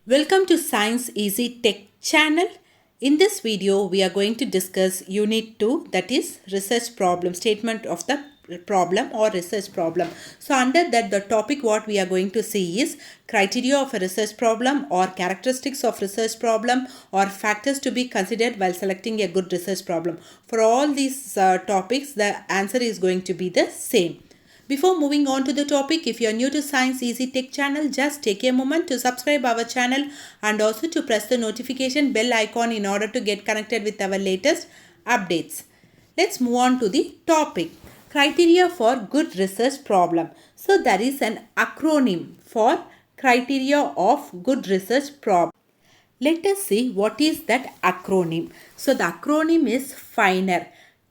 Welcome to Science Easy Tech channel. In this video, we are going to discuss Unit 2, that is research problem, statement of the problem or research problem. So under that, the topic what we are going to see is criteria of a research problem or characteristics of research problem or factors to be considered while selecting a good research problem. For all these topics, the answer is going to be the same. Before moving on to the topic, if you are new to Science Easy Tech channel, just take a moment to subscribe our channel and also to press the notification bell icon in order to get connected with our latest updates. Let's move on to the topic. Criteria for good research problem. So there is an acronym for criteria of good research problem. Let us see what is that acronym. So the acronym is FINER.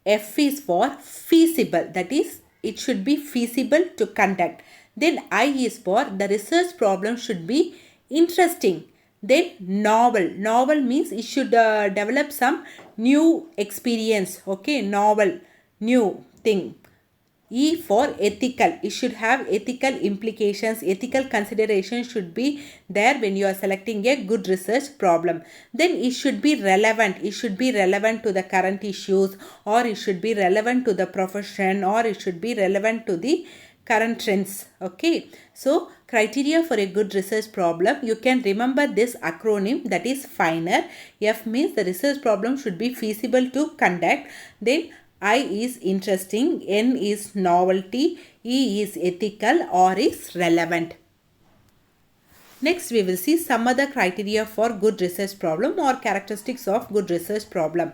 F is for feasible, that is it should be feasible to conduct. Then I is for the research problem should be interesting. Then novel. Novel means it should develop some new experience. Okay, novel, new thing. E for ethical. It should have ethical implications. Ethical consideration should be there when you are selecting a good research problem. Then it should be relevant. It should be relevant to the current issues, or it should be relevant to the profession, or it should be relevant to the current trends. Okay. So criteria for a good research problem, you can remember this acronym, that is FINER. F means the research problem should be feasible to conduct. Then I is interesting, N is novelty, E is ethical, or is relevant. Next, we will see some other criteria for good research problem or characteristics of good research problem.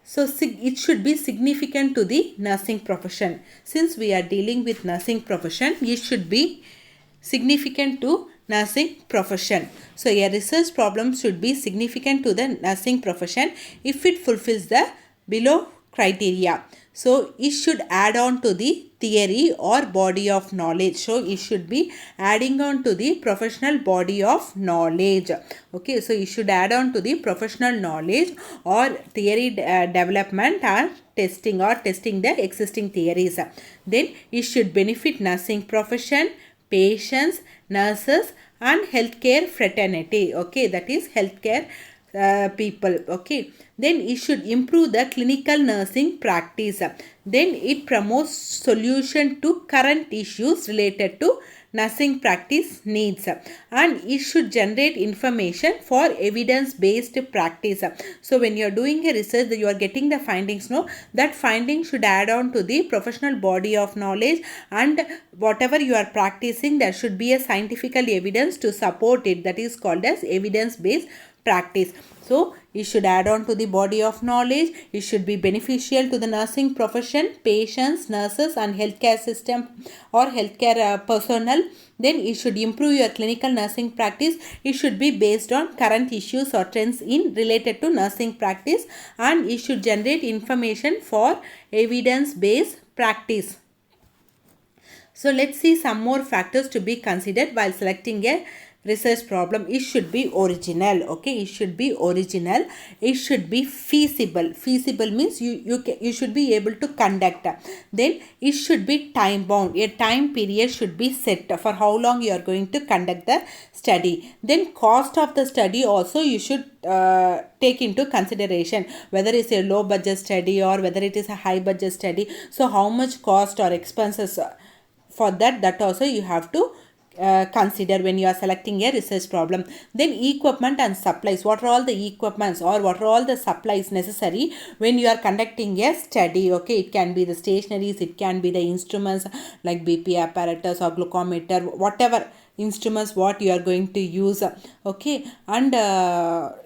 So, it should be significant to the nursing profession. Since we are dealing with nursing profession, it should be significant to nursing profession. So, a research problem should be significant to the nursing profession if it fulfills the below criteria. So it should add on to the theory or body of knowledge. So it should be adding on to the professional body of knowledge. Okay, so it should add on to the professional knowledge or theory development and testing the existing theories. Then it should benefit nursing profession, patients, nurses and healthcare fraternity. Okay, that is healthcare people. Okay, then it should improve the clinical nursing practice. Then it promotes solution to current issues related to nursing practice needs, and it should generate information for evidence based practice. So when you are doing a research, you are getting the findings, no, that finding should add on to the professional body of knowledge, and whatever you are practicing, there should be a scientific evidence to support it, that is called as evidence based practice. So it should add on to the body of knowledge. It should be beneficial to the nursing profession, patients, nurses and healthcare system or healthcare personnel. Then it should improve your clinical nursing practice. It should be based on current issues or trends in related to nursing practice, and it should generate information for evidence based practice. So let's see some more factors to be considered while selecting a research problem. It should be original. Okay, it should be original. It should be feasible. Feasible means you should be able to conduct. Then it should be time bound. A time period should be set for how long you are going to conduct the study. Then cost of the study also you should take into consideration, whether it's a low budget study or whether it is a high budget study. So how much cost or expenses for that also you have to consider when you are selecting a research problem. Then equipment and supplies. What are all the equipments or what are all the supplies necessary when you are conducting a study? Okay, it can be the stationaries, it can be the instruments like BP apparatus or glucometer, whatever instruments what you are going to use. Okay, and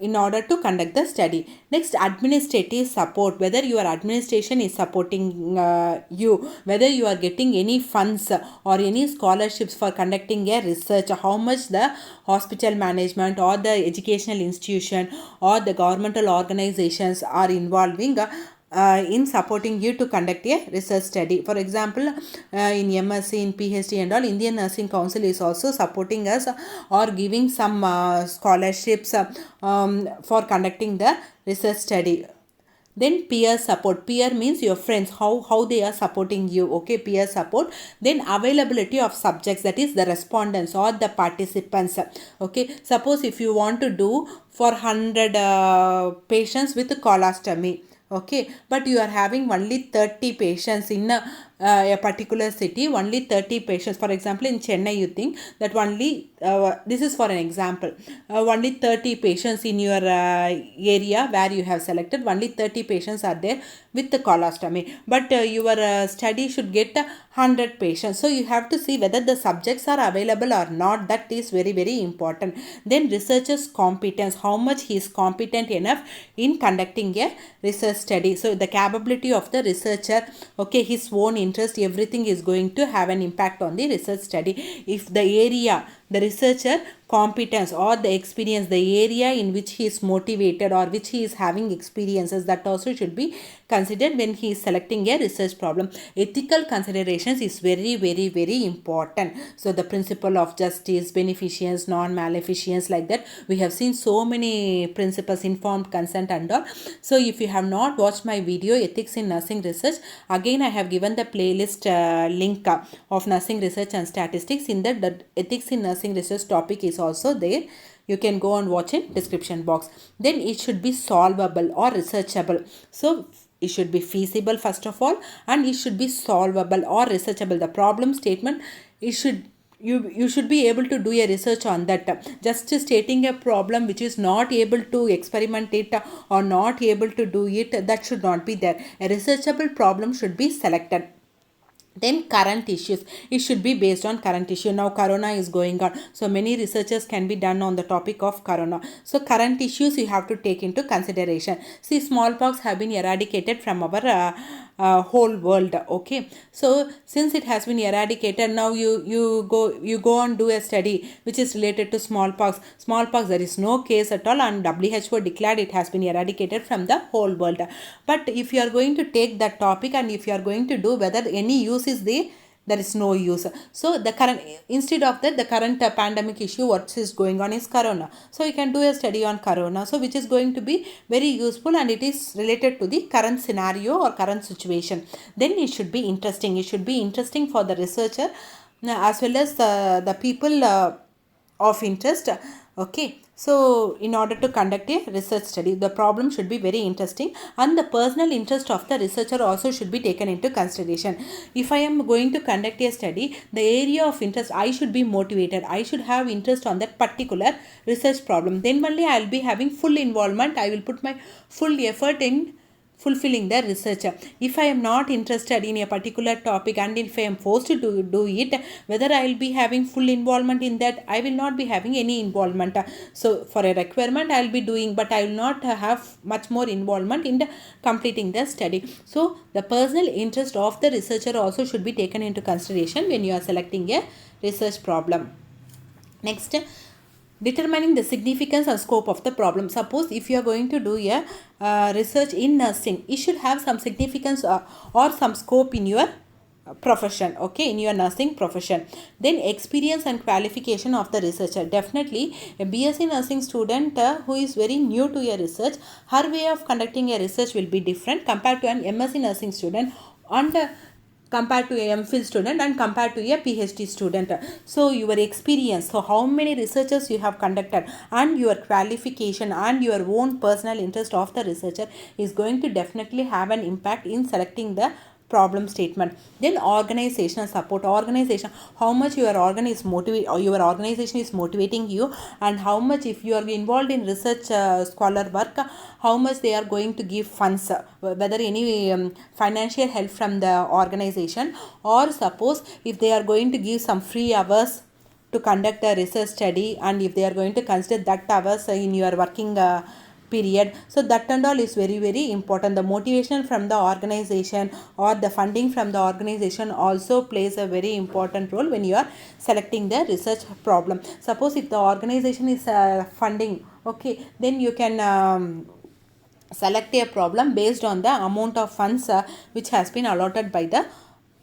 in order to conduct the study. Next, administrative support, whether your administration is supporting you, whether you are getting any funds or any scholarships for conducting a research, how much the hospital management or the educational institution or the governmental organizations are involving in supporting you to conduct a research study. For example, in MSc, in PhD and all, Indian Nursing Council is also supporting us or giving some scholarships for conducting the research study. Then peer support. Peer means your friends, how they are supporting you. Okay, peer support. Then availability of subjects, that is the respondents or the participants. Okay, suppose if you want to do for 100 patients with colostomy, okay, but you are having only 30 patients in a particular city, only 30 patients. For example, in Chennai, you think that only this is for an example, only 30 patients in your area where you have selected, only 30 patients are there with the colostomy, but your study should get 100 patients. So you have to see whether the subjects are available or not. That is very very important. Then researcher's competence, how much he is competent enough in conducting a research study. So the capability of the researcher, okay, his own interest, everything is going to have an impact on the research study. If the area, the researcher competence or the experience, the area in which he is motivated or which he is having experiences, that also should be considered when he is selecting a research problem. Ethical considerations is very very very important. So the principle of justice, beneficence, non-maleficence, like that we have seen so many principles, informed consent and all. So if you have not watched my video ethics in nursing research, again I have given the playlist link of nursing research and statistics. In that, the ethics in nursing research topic is also there. You can go and watch in description box. Then it should be solvable or researchable. So it should be feasible first of all, and it should be solvable or researchable. The problem statement, it should, you should be able to do a research on that. Just stating a problem which is not able to experiment it or not able to do it, that should not be there. A researchable problem should be selected. Then current issues, it should be based on current issue. Now corona is going on, so many researches can be done on the topic of corona. So current issues you have to take into consideration. See, smallpox have been eradicated from our whole world. Okay, so since it has been eradicated, now you go and do a study which is related to smallpox. There is no case at all, and WHO declared it has been eradicated from the whole world. But if you are going to take that topic and if you are going to do whether any use is there is no use. So the current, instead of that, the current pandemic issue what is going on is corona, so you can do a study on corona, so which is going to be very useful and it is related to the current scenario or current situation. Then it should be interesting. It should be interesting for the researcher as well as the people of interest. Okay, so in order to conduct a research study, the problem should be very interesting, and the personal interest of the researcher also should be taken into consideration. If I am going to conduct a study, the area of interest, I should be motivated, I should have interest on that particular research problem. Then only I will be having full involvement, I will put my full effort in fulfilling the research. If I am not interested in a particular topic and if I am forced to do it, whether I will be having full involvement in that, I will not be having any involvement. So for a requirement I will be doing, but I will not have much more involvement in the completing the study. So the personal interest of the researcher also should be taken into consideration when you are selecting a research problem. Next, determining the significance and scope of the problem. Suppose if you are going to do a research in nursing, it should have some significance or some scope in your profession, okay, in your nursing profession. Then experience and qualification of the researcher. Definitely a BSc nursing student who is very new to a research, her way of conducting a research will be different compared to an MSc nursing student, and compared to a MPhil student and compared to a PhD student. So your experience, so how many researchers you have conducted, and your qualification and your own personal interest of the researcher is going to definitely have an impact in selecting the problem statement. Then organizational support. Organization, how much your organization is motivating you, and how much, if you are involved in research scholar work, how much they are going to give funds, whether any financial help from the organization, or suppose if they are going to give some free hours to conduct a research study, and if they are going to consider that hours in your working period. So that and all is very very important. The motivation from the organization or the funding from the organization also plays a very important role when you are selecting the research problem. Suppose if the organization is funding, okay, then you can select a problem based on the amount of funds which has been allotted by the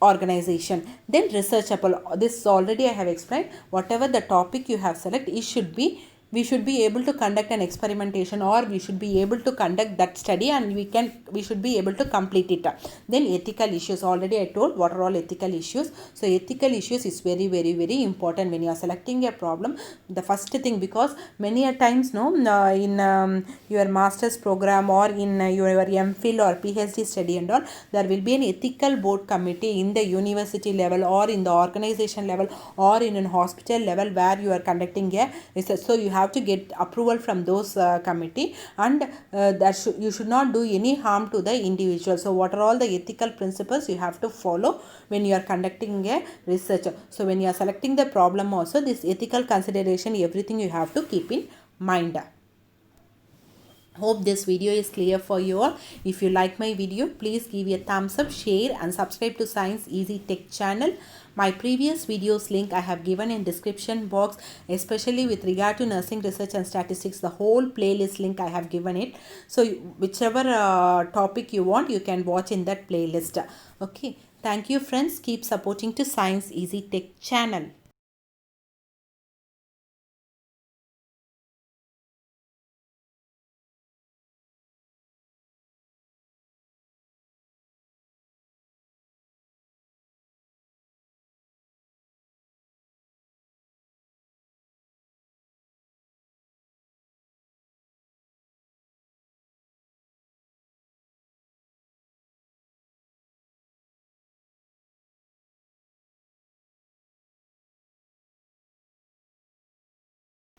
organization. Then researchable, this already I have explained. Whatever the topic you have selected, it should be we should be able to conduct an experimentation, or we should be able to conduct that study, and we should be able to complete it. Then ethical issues, already I told what are all ethical issues. So ethical issues is very very very important when you are selecting a problem. The first thing, because many a times no in your master's program or in your MPhil or PhD study and all, there will be an ethical board committee in the university level or in the organization level or in a hospital level where you are conducting a research. So you have to get approval from those committee, and you should not do any harm to the individual. So what are all the ethical principles you have to follow when you are conducting a research? So when you are selecting the problem also, this ethical consideration, everything you have to keep in mind. Hope this video is clear for you all. If you like my video, please give a thumbs up, share and subscribe to Science Easy Tech channel. My previous videos link I have given in description box, especially with regard to nursing research and statistics. The whole playlist link I have given it. So whichever topic you want, you can watch in that playlist. Okay. Thank you friends. Keep supporting to Science Easy Tech channel.